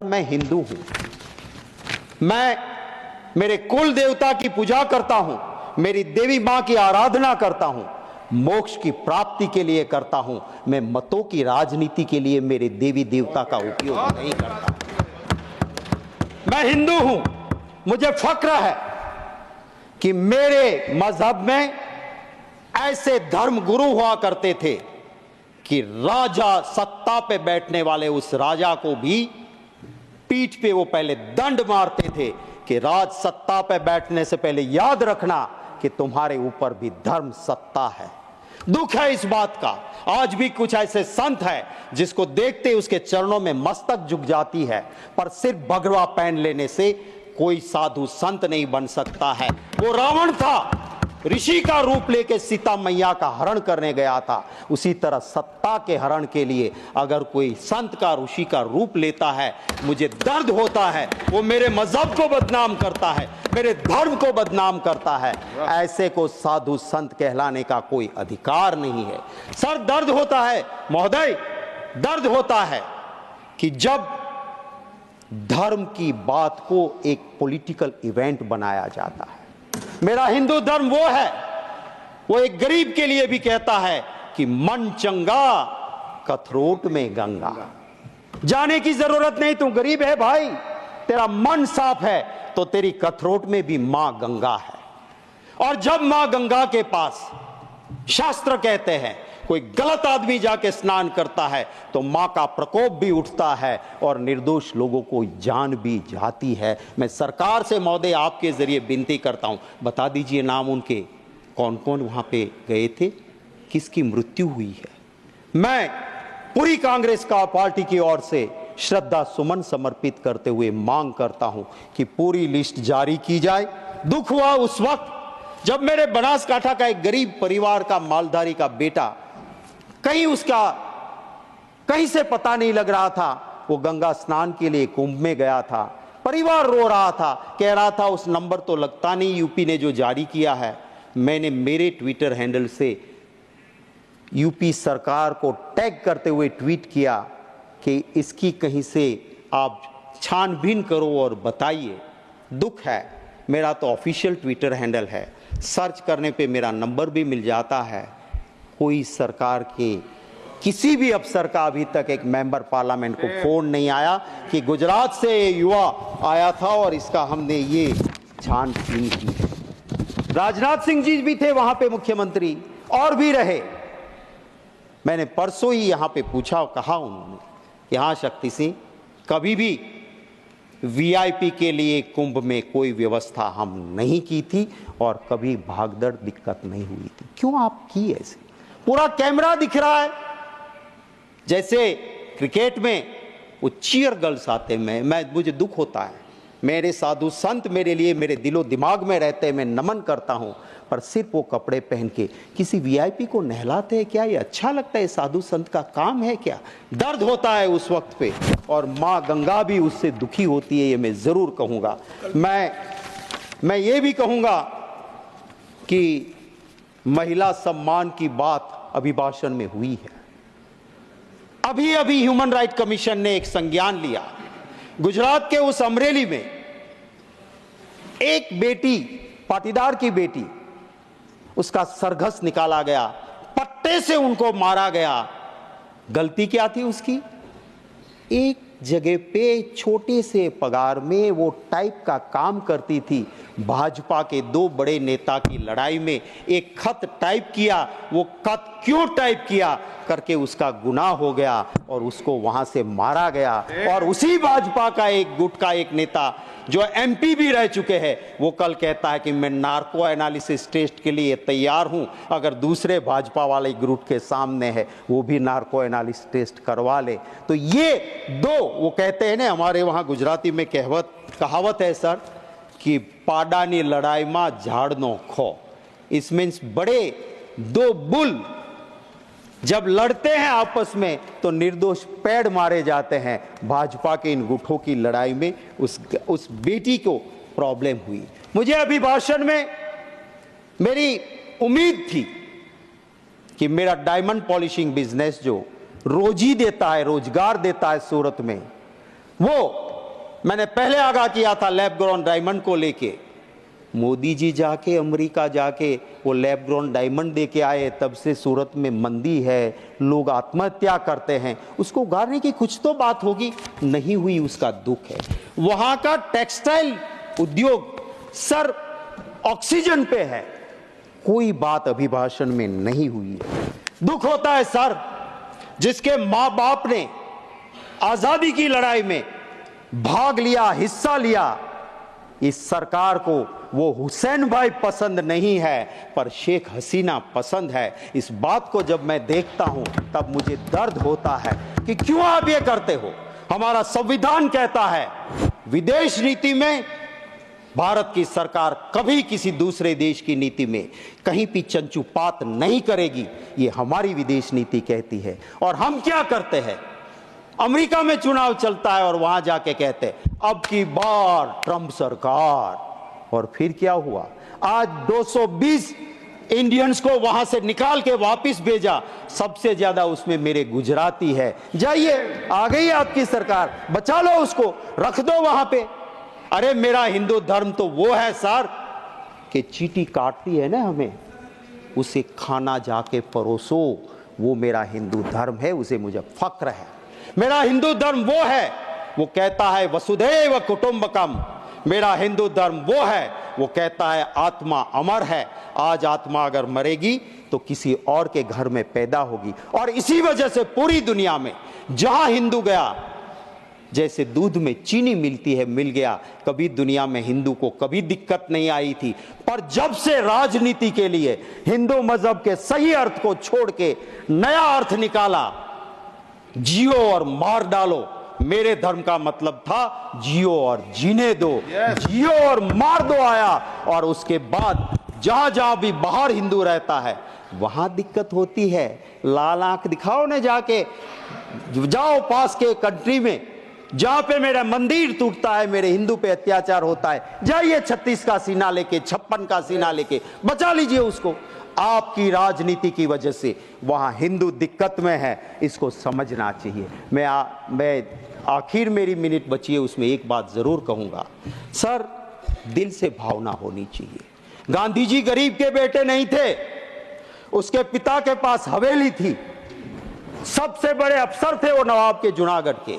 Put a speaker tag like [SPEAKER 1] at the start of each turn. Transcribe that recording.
[SPEAKER 1] मैं हिंदू हूं, मैं मेरे कुल देवता की पूजा करता हूं, मेरी देवी मां की आराधना करता हूं, मोक्ष की प्राप्ति के लिए करता हूं। मैं मतों की राजनीति के लिए मेरे देवी देवता का उपयोग नहीं करता। मैं हिंदू हूं, मुझे फक्र है कि मेरे मजहब में ऐसे धर्म गुरु हुआ करते थे कि राजा सत्ता पे बैठने वाले उस राजा को भी पीठ पे वो पहले दंड मारते थे कि राज सत्ता पे बैठने से पहले याद रखना कि तुम्हारे ऊपर भी धर्म सत्ता है। दुख है इस बात का, आज भी कुछ ऐसे संत हैं जिसको देखते उसके चरणों में मस्तक झुक जाती है, पर सिर्फ भगवा पहन लेने से कोई साधु संत नहीं बन सकता है। वो रावण था, ऋषि का रूप लेके सीता मैया का हरण करने गया था। उसी तरह सत्ता के हरण के लिए अगर कोई संत का ऋषि का रूप लेता है, मुझे दर्द होता है। वो मेरे मजहब को बदनाम करता है, मेरे धर्म को बदनाम करता है। ऐसे को साधु संत कहलाने का कोई अधिकार नहीं है। सर दर्द होता है महोदय, दर्द होता है कि जब धर्म की बात को एक पॉलिटिकल इवेंट बनाया जाता है। मेरा हिंदू धर्म वो है, वो एक गरीब के लिए भी कहता है कि मन चंगा कथरोट में गंगा। जाने की जरूरत नहीं, तू गरीब है भाई, तेरा मन साफ है तो तेरी कथरोट में भी मां गंगा है। और जब मां गंगा के पास शास्त्र कहते हैं कोई गलत आदमी जाके स्नान करता है तो मां का प्रकोप भी उठता है और निर्दोष लोगों को जान भी जाती है। मैं सरकार से महोदय आपके जरिए विनती करता हूं, बता दीजिए नाम उनके, कौन कौन वहां पे गए थे, किसकी मृत्यु हुई है। मैं पूरी कांग्रेस का पार्टी की ओर से श्रद्धा सुमन समर्पित करते हुए मांग करता हूं कि पूरी लिस्ट जारी की जाए। दुख हुआ उस वक्त जब मेरे बनासकांठा का एक गरीब परिवार का मालधारी का बेटा कहीं से पता नहीं लग रहा था, वो गंगा स्नान के लिए कुंभ में गया था। परिवार रो रहा था, कह रहा था उस नंबर तो लगता नहीं यूपी ने जो जारी किया है। मैंने मेरे ट्विटर हैंडल से यूपी सरकार को टैग करते हुए ट्वीट किया कि इसकी कहीं से आप छानबीन करो और बताइए। दुख है, मेरा तो ऑफिशियल ट्विटर हैंडल है, सर्च करने पे मेरा नंबर भी मिल जाता है। कोई सरकार के किसी भी अफसर का अभी तक एक मेंबर पार्लियामेंट को फोन नहीं आया कि गुजरात से युवा आया था और इसका हमने ये छानबीन की है। राजनाथ सिंह जी भी थे वहां पे मुख्यमंत्री, और भी रहे। मैंने परसों ही यहां पे पूछा, कहा उन्होंने कि हाँ शक्ति सिंह, कभी भी वीआईपी के लिए कुंभ में कोई व्यवस्था हम नहीं की थी और कभी भागदड़ दिक्कत नहीं हुई थी। क्यों आप की ऐसे? पूरा कैमरा दिख रहा है, जैसे क्रिकेट में वो चीयर गर्ल्स आते मैं मुझे दुख होता है। मेरे साधु संत मेरे लिए मेरे दिलो दिमाग में रहते हैं, मैं नमन करता हूं, पर सिर्फ वो कपड़े पहन के किसी वीआईपी को नहलाते हैं क्या? ये अच्छा लगता है? साधु संत का काम है क्या? दर्द होता है उस वक्त पे, और मां गंगा भी उससे दुखी होती है, ये मैं जरूर कहूंगा। मैं ये भी कहूंगा कि महिला सम्मान की बात अभिभाषण में हुई है। अभी अभी ह्यूमन राइट कमीशन ने एक संज्ञान लिया। गुजरात के उस अमरेली में एक बेटी, पाटीदार की बेटी, उसका सरघस निकाला गया, पट्टे से उनको मारा गया। गलती क्या थी उसकी? एक जगह पे छोटे से पगार में वो टाइप का काम करती थी। भाजपा के दो बड़े नेता की लड़ाई में एक खत टाइप किया, वो खत क्यों टाइप किया करके उसका गुनाह हो गया और उसको वहां से मारा गया। और उसी भाजपा का एक गुट का एक नेता जो एमपी भी रह चुके हैं, वो कल कहता है कि मैं नार्को एनालिसिस टेस्ट के लिए तैयार हूं, अगर दूसरे भाजपा वाले ग्रुप के सामने है वो भी नार्को एनालिसिस टेस्ट करवा ले। तो ये दो, वो कहते हैं ना, हमारे वहां गुजराती में कहावत है सर कि पाडानी लड़ाई में झाड़नो खो। इस मीन्स बड़े दो बुल जब लड़ते हैं आपस में तो निर्दोष पेड़ मारे जाते हैं। भाजपा के इन गुटों की लड़ाई में उस बेटी को प्रॉब्लम हुई। मुझे अभिभाषण में मेरी उम्मीद थी कि मेरा डायमंड पॉलिशिंग बिजनेस जो रोजी देता है, रोजगार देता है सूरत में, वो मैंने पहले आगाह किया था लैब ग्रोन डायमंड को लेके। मोदी जी जाके अमेरिका जाके वो लैब ग्रोन डायमंड दे के आए, तब से सूरत में मंदी है, लोग आत्महत्या करते हैं। उसको उगारने की कुछ तो बात होगी, नहीं हुई, उसका दुख है। वहां का टेक्सटाइल उद्योग सर ऑक्सीजन पे है, कोई बात अभिभाषण में नहीं हुई है। दुख होता है सर, जिसके मां बाप ने आजादी की लड़ाई में भाग लिया, हिस्सा लिया। इस सरकार को वो हुसैन भाई पसंद नहीं है, पर शेख हसीना पसंद है। इस बात को जब मैं देखता हूं तब मुझे दर्द होता है कि क्यों आप ये करते हो। हमारा संविधान कहता है विदेश नीति में भारत की सरकार कभी किसी दूसरे देश की नीति में कहीं भी चंचुपात नहीं करेगी, ये हमारी विदेश नीति कहती है। और हम क्या करते हैं, अमेरिका में चुनाव चलता है और वहां जाके कहते हैं अब की बार ट्रंप सरकार। और फिर क्या हुआ, आज 220 इंडियंस को वहां से निकाल के वापस भेजा, सबसे ज्यादा उसमें मेरे गुजराती है। जाइए, आ गई आपकी सरकार, बचा लो उसको, रख दो वहां पे। अरे मेरा हिंदू धर्म तो वो है सर कि चींटी काटती है ना हमें, उसे खाना जाके परोसो, वो मेरा हिंदू धर्म है, उसे मुझे फक्र है। मेरा हिंदू धर्म वो है, वो कहता है वसुधैव कुटुंबकम। मेरा हिंदू धर्म वो है, वो कहता है आत्मा अमर है। आज आत्मा अगर मरेगी तो किसी और के घर में पैदा होगी। और इसी वजह से पूरी दुनिया में जहां हिंदू गया, जैसे दूध में चीनी मिलती है, मिल गया। कभी दुनिया में हिंदू को कभी दिक्कत नहीं आई थी, पर जब से राजनीति के लिए हिंदू मजहब के सही अर्थ को छोड़ के नया अर्थ निकाला, जियो और मार डालो, मेरे धर्म का मतलब था जियो और जीने दो, जियो और मार दो आया। और उसके बाद जहां जहां भी बाहर हिंदू रहता है वहां दिक्कत होती है। लाल आंख दिखाओ ने जाके, जाओ पास के कंट्री में जहां पे मेरा मंदिर टूटता है, मेरे हिंदू पे अत्याचार होता है, जाइए 36 का सीना लेके, 56 का सीना लेके बचा लीजिए उसको। आपकी राजनीति की वजह से वहां हिंदू दिक्कत में है, इसको समझना चाहिए। मैं आखिर मेरी मिनट बची है, उसमें एक बात जरूर कहूंगा सर, दिल से भावना होनी चाहिए। गांधी जी गरीब के बेटे नहीं थे, उसके पिता के पास हवेली थी, सबसे बड़े अफसर थे वो नवाब के जूनागढ़ के।